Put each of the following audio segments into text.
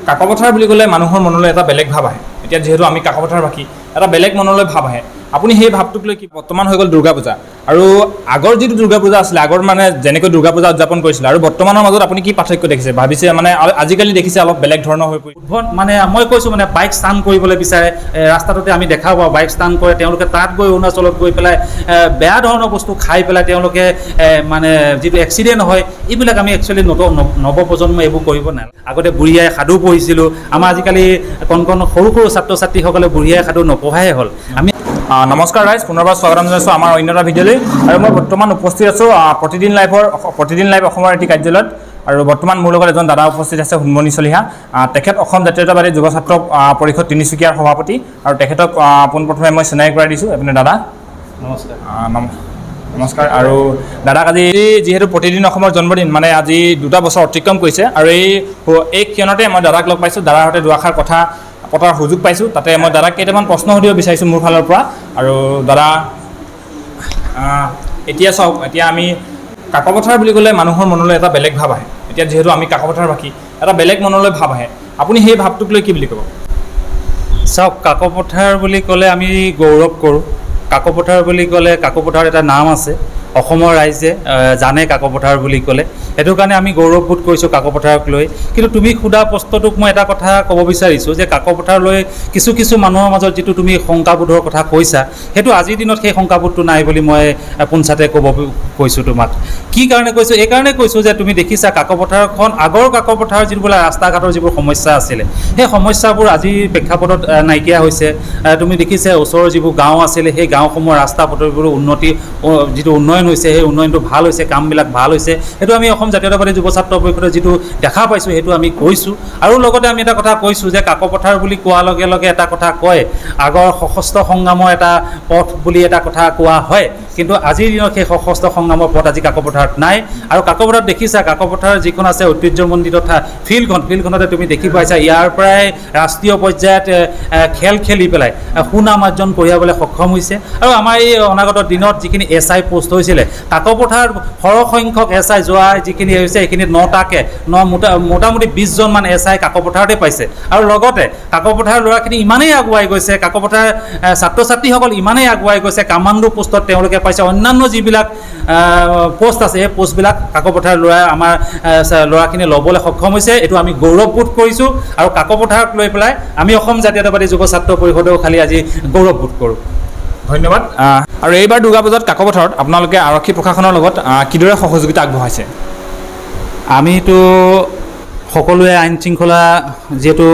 কাকপথাৰ বুলি ক'লে মানুহৰ মনলৈ এটা বেলেগ ভাৱ আহে। এতিয়া যিহেতু আমি কাকপথাৰবাসী, এটা বেলেগ মনলৈ ভাৱ আহে। আপুনি সেই ভাৱটোক লৈ কি বৰ্তমান হৈ গ'ল দুৰ্গা পূজা, আৰু আগৰ যিটো দুৰ্গা পূজা আছিলে, আগৰ মানে যেনেকৈ দুৰ্গা পূজা উদযাপন কৰিছিলে আৰু বৰ্তমানৰ মাজত আপুনি কি পাৰ্থক্য দেখিছে? ভাবিছে মানে আজিকালি দেখিছে অলপ বেলেগ ধৰণৰ হৈ পৰিছে। মানে মই কৈছোঁ মানে বাইক ষ্টাণ্ড কৰিবলৈ বিচাৰে, ৰাস্তাটোতে আমি দেখা পাওঁ বাইক ষ্টাণ্ড কৰে, তেওঁলোকে তাত গৈ অৰুণাচলত গৈ পেলাই বেয়া ধৰণৰ বস্তু খাই পেলাই তেওঁলোকে মানে যিটো এক্সিডেণ্ট হয়, এইবিলাক আমি একচুৱেলি নৱপ্ৰজন্মই এইবোৰ কৰিব নালাগে। আগতে বুঢ়ী আই সাধু পঢ়িছিলোঁ, আমাৰ আজিকালি কণ সৰু ছাত্ৰ ছাত্ৰীসকলে বুঢ়ী আই সাধু নপঢ়াই হ'ল। আমি নমস্কাৰ ৰাইজ, পুনৰবাৰ স্বাগতম জনাইছোঁ আমাৰ অন্য এটা ভিডিঅ'লৈ। আৰু মই বৰ্তমান উপস্থিত আছোঁ প্ৰতিদিন লাইভ অসমৰ এটি কাৰ্যালয়ত। আৰু বৰ্তমান মোৰ লগত এজন দাদা উপস্থিত আছে, সোণমণি চলিহা। তেখেত অসম জাতীয়তাবাদী যুৱ ছাত্ৰ পৰিষদ তিনিচুকীয়াৰ সভাপতি, আৰু তেখেতক পোনপ্ৰথমে মই চিনাকি কৰাই দিছোঁ। আপুনি দাদা নমস্কাৰ। নমস্কাৰ। আৰু দাদাক আজি যিহেতু প্ৰতিদিন অসমৰ জন্মদিন, মানে আজি 2টা বছৰ অতিক্ৰম কৰিছে, আৰু এই ক্ষণতে মই দাদাক লগ পাইছোঁ, দাদাৰ সৈতে দুআষাৰ কথা পতাৰ সুযোগ পাইছোঁ। তাতে মই দাদাক কেইটামান প্ৰশ্ন সুধিব বিচাৰিছোঁ মোৰ ফালৰ পৰা। আৰু দাদা এতিয়া চাওক, এতিয়া আমি কাকপথাৰ বুলি ক'লে মানুহৰ মনলৈ এটা বেলেগ ভাৱ আহে। এতিয়া যিহেতু আমি কাকপথাৰবাসী, এটা বেলেগ মনলৈ ভাৱ আহে। আপুনি সেই ভাৱটোক লৈ কি বুলি ক'ব? চাওক, কাকপথাৰ বুলি ক'লে আমি গৌৰৱ কৰোঁ। কাকপথাৰ বুলি ক'লে কাকপথাৰ এটা নাম আছে, অসমৰ ৰাইজে জানে কাকপথাৰ বুলি ক'লে, সেইটো কাৰণে আমি গৌৰৱবোধ কৰিছোঁ কাকপথাৰক লৈ। কিন্তু তুমি সোধা প্ৰশ্নটোক মই এটা কথা ক'ব বিচাৰিছোঁ যে কাকপথাৰলৈ কিছু মানুহৰ মাজত যিটো তুমি শংকাবোধৰ কথা কৈছা, সেইটো আজিৰ দিনত সেই শংকাবোধটো নাই বুলি মই পোনছাতে ক'ব কৈছোঁ তোমাক। কি কাৰণে কৈছোঁ? এই কাৰণে কৈছোঁ যে তুমি দেখিছা কাকপথাৰখন, আগৰ কাকপথাৰ যিবোৰ ৰাস্তা ঘাটৰ যিবোৰ সমস্যা আছিলে, সেই সমস্যাবোৰ আজিৰ প্ৰেক্ষাপটত নাইকিয়া হৈছে। তুমি দেখিছা ওচৰৰ যিবোৰ গাঁও আছিলে, সেই গাঁওসমূহৰ ৰাস্তা পদূলিবোৰ যিটো উন্নয়ন হৈছে, সেই উন্নয়নটো ভাল হৈছে, কামবিলাক ভাল হৈছে। সেইটো আমি অসম জাতীয়তাবাদী যুৱ ছাত্ৰ পৰিষদে যিটো দেখা পাইছোঁ, সেইটো আমি কৈছোঁ। আৰু লগতে আমি এটা কথা কৈছোঁ যে কাকপথাৰ বুলি কোৱাৰ লগে লগে এটা কথা কয়, আগৰ সশস্ত্ৰ সংগ্ৰামৰ এটা পথ বুলি এটা কথা কোৱা হয়। কিন্তু আজিৰ দিনত সেই সশস্ত্ৰ সংগ্ৰামৰ পথ আজি কাকপথাৰত নাই। আৰু কাকপথাৰত দেখিছা, কাকপথাৰ যিখন আছে ঐতিহ্যমণ্ডিত ফিল্ডখনতে তুমি দেখি পাইছা, ইয়াৰ পৰাই ৰাষ্ট্ৰীয় পৰ্যায়ত খেল খেলি পেলাই সুনাম অৰ্জন কঢ়িয়াবলৈ সক্ষম হৈছে। আৰু আমাৰ এই অনাগত দিনত যিখিনি SI পোষ্ট হৈছিলে, কাকপথাৰ সৰহসংখ্যক SI যোৱা যিখিনি হৈছে, সেইখিনিত 9টাকৈ মোটামুটি 20জনমান SI কাকপথাৰতে পাইছে। আৰু লগতে কাকপথাৰৰ ল'ৰাখিনি ইমানেই আগুৱাই গৈছে, কাকপথাৰ ছাত্ৰ ছাত্ৰীসকল ইমানেই আগুৱাই গৈছে, কামাণ্ডো পোষ্টত তেওঁলোকে পাইছে। অন্যান্য যিবিলাক পোষ্ট আছে, সেই পোষ্টবিলাক কাকপথাৰ আমাৰ ল'ৰাখিনি ল'বলৈ সক্ষম হৈছে। এইটো আমি গৌৰৱবোধ কৰিছোঁ, আৰু কাকপথাৰক লৈ পেলাই আমি অসম জাতীয়তাবাদী যুৱ ছাত্ৰ পৰিষদেও খালি আজি গৌৰৱবোধ কৰোঁ। ধন্যবাদ। আৰু এইবাৰ দুৰ্গা পূজাত কাকপথাৰত আপোনালোকে আৰক্ষী প্ৰশাসনৰ লগত কিদৰে সহযোগিতা আগবঢ়াইছে? আমিতো সকলোৱে আইন শৃংখলা, যিহেতু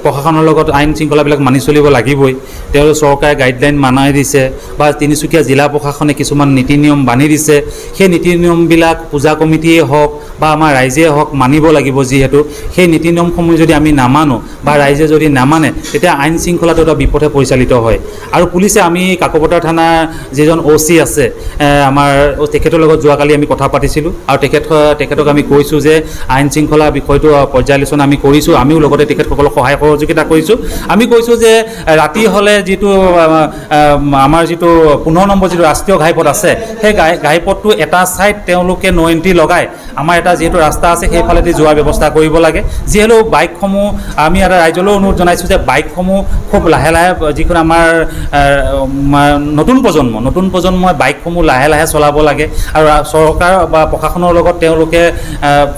প্ৰশাসনৰ লগত আইন শৃংখলাবিলাক মানি চলিব লাগিবই। তেওঁলোকে চৰকাৰে গাইডলাইন মানি দিছে, বা তিনিচুকীয়া জিলা প্ৰশাসনে কিছুমান নীতি নিয়ম বান্ধি দিছে। সেই নীতি নিয়মবিলাক পূজা কমিটিয়ে হওক বা আমাৰ ৰাইজে হওক মানিব লাগিব। যিহেতু সেই নীতি নিয়মসমূহ যদি আমি নামানো বা ৰাইজে যদি নামানে, তেতিয়া আইন শৃংখলাটো এটা বিপথে পৰিচালিত হয়। আৰু পুলিচে, আমি কাকপথাৰ থানাৰ যিজন OC আছে আমাৰ, তেখেতৰ লগত যোৱাকালি আমি কথা পাতিছিলোঁ, আৰু তেখেতক আমি কৈছোঁ যে আইন শৃংখলা বিষয়টো পৰ্যালোচনা আমি কৰিছোঁ। আমিও লগতে তেখেতসকলক সহায় সহযোগিতা কৰিছোঁ। আমি কৈছোঁ যে ৰাতি হ'লে যিটো আমাৰ যিটো 15 নম্বৰ যিটো ৰাষ্ট্ৰীয় ঘাইপথ আছে, সেই ঘাইপথটো এটা ছাইড তেওঁলোকে ন' এণ্ট্ৰি লগাই আমাৰ এটা যিহেতু ৰাস্তা আছে, সেইফালেদি যোৱাৰ ব্যৱস্থা কৰিব লাগে। যিহেতু বাইকসমূহ, আমি এটা ৰাইজলৈ অনুৰোধ জনাইছোঁ যে বাইকসমূহ খুব লাহে লাহে, যিখন আমাৰ নতুন প্ৰজন্মই বাইকসমূহ লাহে লাহে চলাব লাগে। আৰু চৰকাৰ বা প্ৰশাসনৰ লগত তেওঁলোকে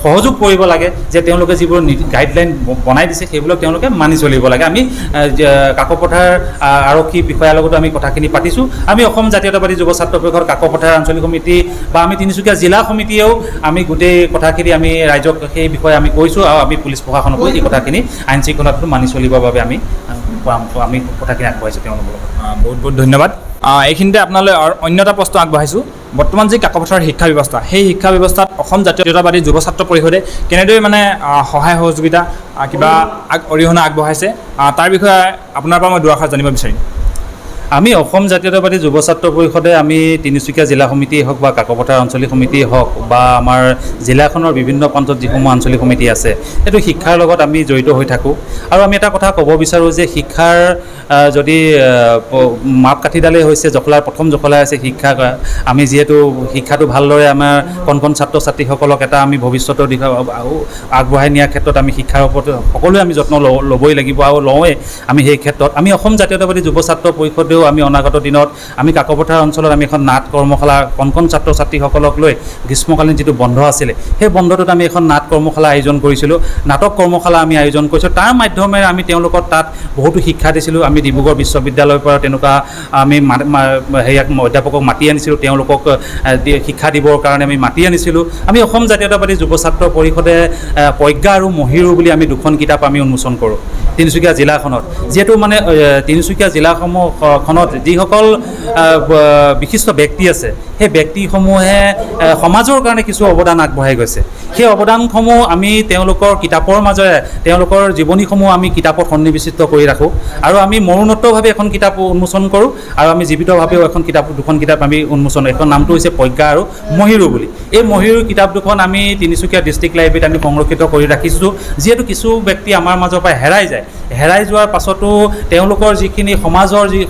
সহযোগ কৰিব লাগে, যে তেওঁলোকে যিবোৰ গাইডলাইন বনাই দিছে সেইবিলাক তেওঁলোকে মানি চলিব লাগে। আমি কাকপথাৰ আৰক্ষী বিষয়াৰ লগতো আমি কথাখিনি পাতিছোঁ। আমি অসম জাতীয়তাবাদী যুৱ ছাত্ৰ পৰিষদ কাকপথাৰ আঞ্চলিক সমিতি বা আমি তিনিচুকীয়া জিলা সমিতিয়েও আমি গোটেই কথাখিনি আমি ৰাইজক সেই বিষয়ে আমি কৈছোঁ, আৰু আমি পুলিচ প্ৰশাসনকো এই কথাখিনি আইন শৃংখলাটো মানি চলিবৰ বাবে আমি কথাখিনি আগবঢ়াইছোঁ তেওঁলোকৰ লগত। বহুত বহুত ধন্যবাদ। এইখিনিতে আপোনালৈ অন্য এটা প্ৰশ্ন আগবঢ়াইছোঁ। বৰ্তমান যি কাকপথাৰৰ শিক্ষা ব্যৱস্থা, সেই শিক্ষা ব্যৱস্থাত অসম জাতীয়তাবাদী যুৱ ছাত্ৰ পৰিষদে কেনেদৰে মানে সহায় সহযোগিতা কিবা অৰিহণা আগবঢ়াইছে, তাৰ বিষয়ে আপোনাৰ পৰা মই দুআষাৰ জানিব বিচাৰিম। আমি অসম জাতীয়তাবাদী যুৱ ছাত্ৰ পৰিষদে আমি তিনিচুকীয়া জিলা সমিতিয়ে হওক বা কাকপথাৰ আঞ্চলিক সমিতিয়ে হওক বা আমাৰ জিলাখনৰ বিভিন্ন প্ৰান্তত যিসমূহ আঞ্চলিক সমিতি আছে সেইটো শিক্ষাৰ লগত আমি জড়িত হৈ থাকোঁ আৰু আমি এটা কথা ক'ব বিচাৰোঁ যে শিক্ষাৰ যদি মাপকাঠিডালেই হৈছে প্ৰথম জখলাই আছে শিক্ষা আমি যিহেতু শিক্ষাটো ভালদৰে আমাৰ কণ ছাত্ৰ ছাত্ৰীসকলক এটা আমি ভৱিষ্যতৰ দিশত আগবঢ়াই নিয়াৰ ক্ষেত্ৰত আমি শিক্ষাৰ ওপৰত সকলোৱে আমি যত্ন ল'বই লাগিব আৰু লওঁৱেই আমি সেই ক্ষেত্ৰত আমি অসম জাতীয়তাবাদী যুৱ ছাত্ৰ পৰিষদেও আমি অনাগত দিনত আমি কাকপথাৰ অঞ্চলত আমি এখন নাট কৰ্মশালা কণ ছাত্ৰ ছাত্ৰীসকলক লৈ গ্ৰীষ্মকালীন যিটো বন্ধ আছিলে সেই বন্ধটোত আমি এখন নাট কৰ্মশালা আয়োজন কৰিছিলোঁ নাটক কৰ্মশালা আমি আয়োজন কৰিছোঁ তাৰ মাধ্যমেৰে আমি তেওঁলোকক তাত বহুতো শিক্ষা দিছিলোঁ আমি ডিব্ৰুগড় বিশ্ববিদ্যালয়ৰ পৰা তেনেকুৱা আমি অধ্যাপকক মাতি আনিছিলোঁ তেওঁলোকক শিক্ষা দিবৰ কাৰণে আমি মাতি আনিছিলোঁ আমি অসম জাতীয়তাবাদী যুৱ ছাত্ৰ পৰিষদে প্ৰজ্ঞা আৰু মহিৰু বুলি আমি দুখন কিতাপ আমি উন্মোচন কৰোঁ তিনিচুকীয়া জিলাখনত যিহেতু মানে তিনিচুকীয়া জিলাসমূহখনত যিসকল বিশিষ্ট ব্যক্তি আছে সেই ব্যক্তিসমূহে সমাজৰ কাৰণে কিছু অৱদান আগবঢ়াই গৈছে সেই অৱদানসমূহ আমি তেওঁলোকৰ কিতাপৰ মাজেৰে তেওঁলোকৰ জীৱনীসমূহ আমি কিতাপত সন্নিৱিষ্ট কৰি ৰাখোঁ আৰু আমি মৰণোত্তৰভাৱে এখন কিতাপ উন্মোচন কৰোঁ আৰু আমি জীৱিতভাৱেও দুখন কিতাপ আমি উন্মোচন এখন নামটো হৈছে প্ৰজ্ঞা আৰু মহিৰু বুলি এই মহিৰু কিতাপ দুখন আমি তিনিচুকীয়া ডিষ্ট্ৰিক্ট লাইব্ৰেৰীত আমি সংৰক্ষিত কৰি ৰাখিছোঁ যিহেতু কিছু ব্যক্তি আমাৰ মাজৰ পৰা হেৰাই যোৱাৰ পাছতো তেওঁলোকৰ যিখিনি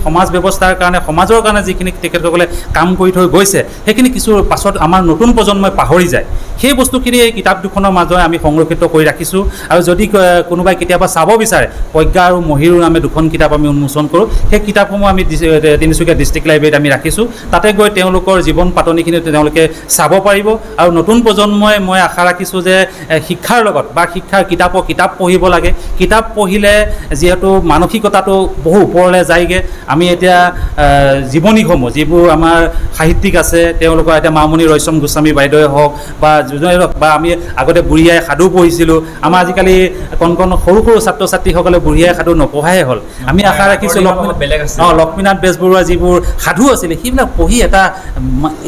সমাজ ব্যৱস্থাৰ কাৰণে সমাজৰ কাৰণে যিখিনি তেখেতসকলে কাম কৰি থৈ গৈছে সেইখিনি কিছু পাছত আমাৰ নতুন প্ৰজন্মই পাহৰি যায় সেই বস্তুখিনি এই কিতাপ দুখনৰ মাজৰে আমি সংৰক্ষিত কৰি ৰাখিছোঁ আৰু যদি কোনোবাই কেতিয়াবা চাব বিচাৰে প্ৰজ্ঞা আৰু মহিৰু নামে দুখন কিতাপ আমি উন্মোচন কৰোঁ সেই কিতাপসমূহ আমি তিনিচুকীয়া ডিষ্ট্ৰিক্ট লাইব্ৰেৰীত আমি ৰাখিছোঁ তাতে গৈ তেওঁলোকৰ জীৱন পাতনিখিনি তেওঁলোকে চাব পাৰিব আৰু নতুন প্ৰজন্মই মই আশা ৰাখিছোঁ যে শিক্ষাৰ লগত বা কিতাপ পঢ়িব লাগে কিতাপ পঢ়িলে যিহেতু মানসিকতাটো বহু ওপৰলৈ যায়গৈ আমি এতিয়া জীৱনীসমূহ যিবোৰ আমাৰ সাহিত্যিক আছে তেওঁলোকৰ এতিয়া মামণি ৰয়চম গোস্বামী বাইদেৱে হওক বা বা আমি আগতে বুঢ়ী আই সাধু পঢ়িছিলোঁ আমাৰ আজিকালি কণ সৰু ছাত্ৰ ছাত্ৰীসকলে বুঢ়ী আই সাধু নপঢ়াই হ'ল আমি আশা ৰাখিছোঁ লক্ষ্মীনাথ বেজবৰুৱা যিবোৰ সাধু আছিলে সেইবিলাক পঢ়ি এটা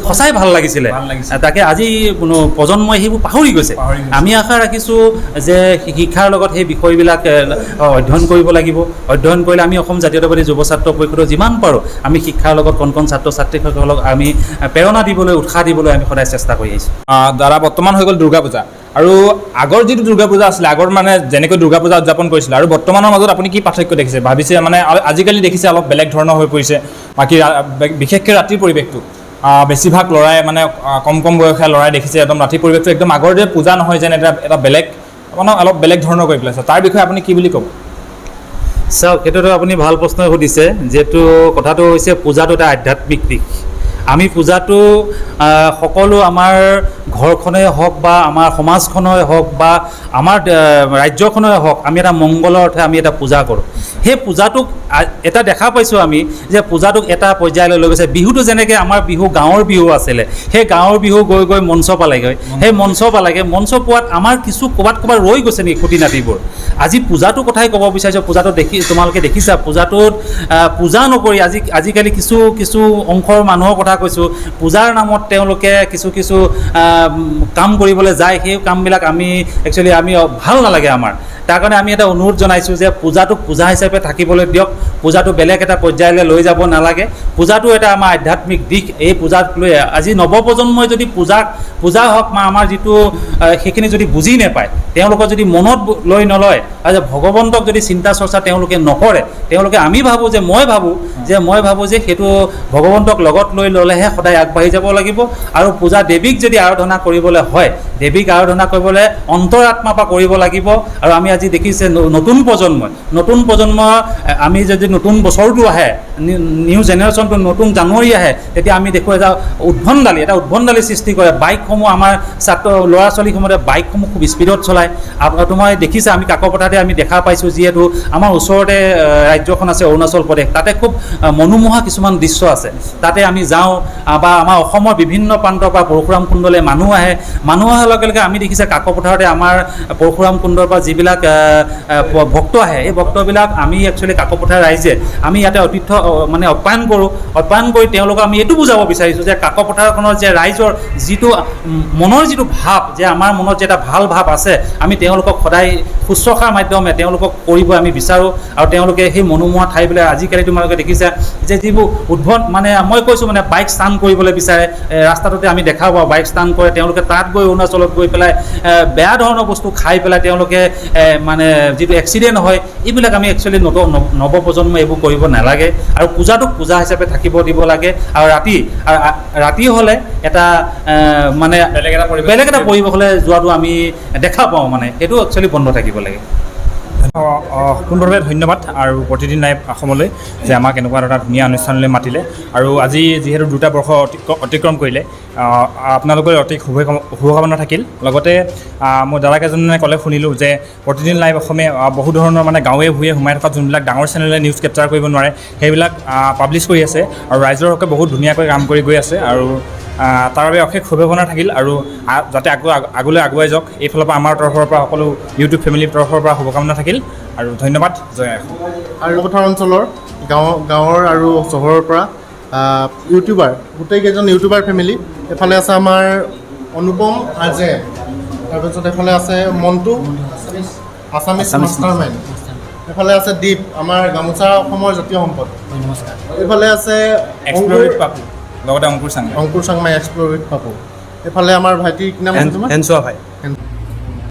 সঁচাই ভাল লাগিছিলে তাকে আজি কোনো প্ৰজন্মই সেইবোৰ পাহৰি গৈছে আমি আশা ৰাখিছোঁ যে শিক্ষাৰ লগত সেই বিষয়বিলাক অধ্যয়ন কৰিব লাগিব অধ্যয়ন কৰিলে আমি অসম জাতীয়তাবাদী যুৱ ছাত্ৰ পৰিষদৰ যিমান পাৰোঁ আমি শিক্ষাৰ লগত কণ ছাত্ৰ ছাত্ৰীসকলক আমি প্ৰেৰণা দিবলৈ উৎসাহ দিবলৈ আমি সদায় চেষ্টা কৰি আহিছোঁ দাদা বৰ্তমান হৈ গ'ল দুৰ্গা পূজা আৰু আগৰ যিটো দুৰ্গা পূজা আছিলে আগৰ মানে যেনেকৈ দুৰ্গা পূজা উদযাপন কৰিছিলে আৰু বৰ্তমানৰ মাজত আপুনি কি পাৰ্থক্য দেখিছে ভাবিছে মানে আজিকালি দেখিছে অলপ বেলেগ ধৰণৰ হৈ পৰিছে বাকী বিশেষকৈ ৰাতিৰ পৰিৱেশটো বেছিভাগ ল'ৰাই মানে কম বয়সীয়া ল'ৰাই দেখিছে একদম ৰাতিৰ পৰিৱেশটো একদম আগৰ যে পূজা নহয় যেন এটা বেলেগ মানে অলপ বেলেগ ধৰণৰ কৰি পেলাইছে তাৰ বিষয়ে আপুনি কি বুলি ক'ব চাওক সেইটোতো আপুনি ভাল প্ৰশ্নই সুধিছে যিহেতু কথাটো হৈছে পূজাটো এটা আধ্যাত্মিক দিশ আমি পূজাটো সকলো আমাৰ ঘৰখনেই হওক বা আমাৰ সমাজখনেই হওক বা আমাৰ ৰাজ্যখনেই হওক আমি এটা মংগলৰ অৰ্থে আমি এটা পূজা কৰোঁ সেই পূজাটোক এটা দেখা পাইছোঁ আমি যে পূজাটোক এটা পৰ্যায়লৈ লৈ গৈছে বিহুটো যেনেকৈ আমাৰ গাঁৱৰ বিহু আছিলে সেই গাঁৱৰ বিহু গৈ মঞ্চ পালেগৈ সেই মঞ্চ পোৱাত আমাৰ কিছু ক'ৰবাত ৰৈ গৈছে নেকি খুঁটি নাতিবোৰ আজি পূজাটোৰ কথাই ক'ব বিচাৰিছোঁ পূজাটো তোমালোকে দেখিছা পূজাটোত পূজা নকৰি আজিকালি কিছু অংশৰ মানুহৰ কথা কৈছোঁ পূজাৰ নামত তেওঁলোকে কিছু কাম কৰিবলৈ যায় সেই কামবিলাক একচুৱেলি আমি ভাল নালাগে আমাৰ তাৰ কাৰণে আমি এটা অনুৰোধ জনাইছোঁ যে পূজাটোক পূজা হিচাপে থাকিবলৈ দিয়ক পূজাটো বেলেগ এটা পৰ্যায়লৈ লৈ যাব নালাগে পূজাটো এটা আমাৰ আধ্যাত্মিক দিশ এই পূজাক লৈ আজি নৱপ্ৰজন্মই যদি পূজা হওক বা আমাৰ যিটো সেইখিনি যদি বুজি নাপায় তেওঁলোকৰ যদি মনত লৈ নলয় আৰু ভগৱন্তক যদি চিন্তা চৰ্চা তেওঁলোকে নকৰে মই ভাবোঁ যে সেইটো ভগৱন্তক লগত লৈ ল'লেহে সদায় আগবাঢ়ি যাব লাগিব আৰু পূজা দেৱীক যদি আৰাধনা কৰিবলৈ হয় দেৱীক আৰাধনা কৰিবলৈ অন্তৰাত্মাৰ পৰা কৰিব লাগিব আৰু আমি আজি দেখিছে নতুন প্ৰজন্ম আমি যদি নতুন বছৰটো আহে নিউ জেনেৰেশ্যনটো নতুন জানুৱাৰী আহে তেতিয়া আমি দেখোঁ এটা উদ্ভণ্ডালি সৃষ্টি কৰে বাইকসমূহ আমাৰ ল'ৰা ছোৱালীসমূহে বাইকসমূহ খুব স্পীডত চলায় তোমাৰ দেখিছে আমি কাকপথাৰতে আমি দেখা পাইছোঁ যিহেতু আমাৰ ওচৰতে ৰাজ্যখন আছে অৰুণাচল প্ৰদেশ তাতে খুব মনোমোহা কিছুমান দৃশ্য আছে তাতে আমি যাওঁ যাওঁ বা আমাৰ অসমৰ বিভিন্ন প্ৰান্তৰ পৰা পৰশুৰাম কুণ্ডলৈ মানুহ আহে, মানুহ অহাৰ লগে লগে আমি দেখিছে কাকপথাৰতে আমাৰ পৰশুৰাম কুণ্ডৰ পৰা যিবিলাক ভক্ত আহে, এই ভক্তবিলাক আমি একচুৱেলি কাকপথাৰ ৰাইজে আমি ইয়াতে অতিথ্য মানে আপ্যায়ন কৰোঁ। আপ্যায়ন কৰি তেওঁলোকক আমি এইটো বুজাব বিচাৰিছোঁ যে কাকপথাৰখনৰ যে ৰাইজৰ যিটো মনৰ যিটো ভাৱ, যে আমাৰ মনত যে এটা ভাল ভাৱ আছে, আমি তেওঁলোকক সদায় শুশ্ৰূষাৰ মাধ্যমে তেওঁলোকক কৰিব আমি বিচাৰোঁ। আৰু তেওঁলোকে সেই মনোমোহা ঠাইবিলাক আজিকালি তোমালোকে দেখিছা যে যিবোৰ উদ্ভৱ মানে মই কৈছোঁ মানে বাইক ষ্টাণ্ট কৰিবলৈ বিচাৰে, ৰাস্তাটোতে আমি দেখা পাওঁ বাইক ষ্টাণ্ট কৰে, তেওঁলোকে তাত গৈ অৰুণাচলত গৈ পেলাই বেয়া ধৰণৰ বস্তু খাই পেলাই তেওঁলোকে মানে যিটো এক্সিডেণ্ট হয়, এইবিলাক আমি একচুৱেলি নৱপ্ৰজন্মই এইবোৰ কৰিব নালাগে। আৰু পূজাটোক পূজা হিচাপে থাকিব দিব লাগে। আৰু ৰাতি হ'লে এটা মানে বেলেগ এটা পৰিৱেশলৈ যোৱাটো আমি দেখা পাওঁ, মানে সেইটো একচুৱেলি বন্ধ থাকিব লাগে। সম্পূৰ্ণভাৱে ধন্যবাদ আৰু প্ৰতিদিন লাইভ অসমলৈ যে আমাক এনেকুৱা এটা ধুনীয়া অনুষ্ঠানলৈ মাতিলে। আৰু আজি যিহেতু 2টা বৰ্ষ অতিক্ৰম কৰিলে, আপোনালোকৰ অতি শুভকামনা থাকিল। লগতে মোৰ দাদাকেইজনে ক'লে শুনিলোঁ যে প্ৰতিদিন লাইভ অসমে বহু ধৰণৰ মানে গাঁৱে ভূঞে সোমাই থকা যোনবিলাক ডাঙৰ চেনেলে নিউজ কেপচাৰ কৰিব নোৱাৰে সেইবিলাক পাব্লিছ কৰি আছে আৰু ৰাইজৰ হকে বহুত ধুনীয়াকৈ কাম কৰি গৈ আছে। আৰু তাৰ বাবে অশেষ শুভকামনা থাকিল আৰু যাতে আগলৈ আগুৱাই যাওক, এইফালৰ পৰা আমাৰ তৰফৰ পৰা সকলো ইউটিউব ফেমিলিৰ তৰফৰ পৰা শুভকামনা থাকিল আৰু ধন্যবাদ। জয় অসম। আৰু কাকপথাৰ অঞ্চলৰ গাঁৱৰ আৰু চহৰৰ পৰা ইউটিউবাৰ, গোটেইকেইজন ইউটিউবাৰ ফেমিলি। এফালে আছে আমাৰ অনুপম আজে, তাৰপিছত এফালে আছে মণ্টু আছামিজ মাষ্টাৰ মাইণ্ড, এফালে আছে দীপ আমাৰ গামোচা অসমৰ জাতীয় সম্পদ, এইফালে আছে লগতে অংকুৰ চাংমাই এক্সপ্ল'ৰ উইথ পাপু, এইফালে আমাৰ ভাইটি কি নাম আছে তোমাৰ? হেনচোৱা ভাই।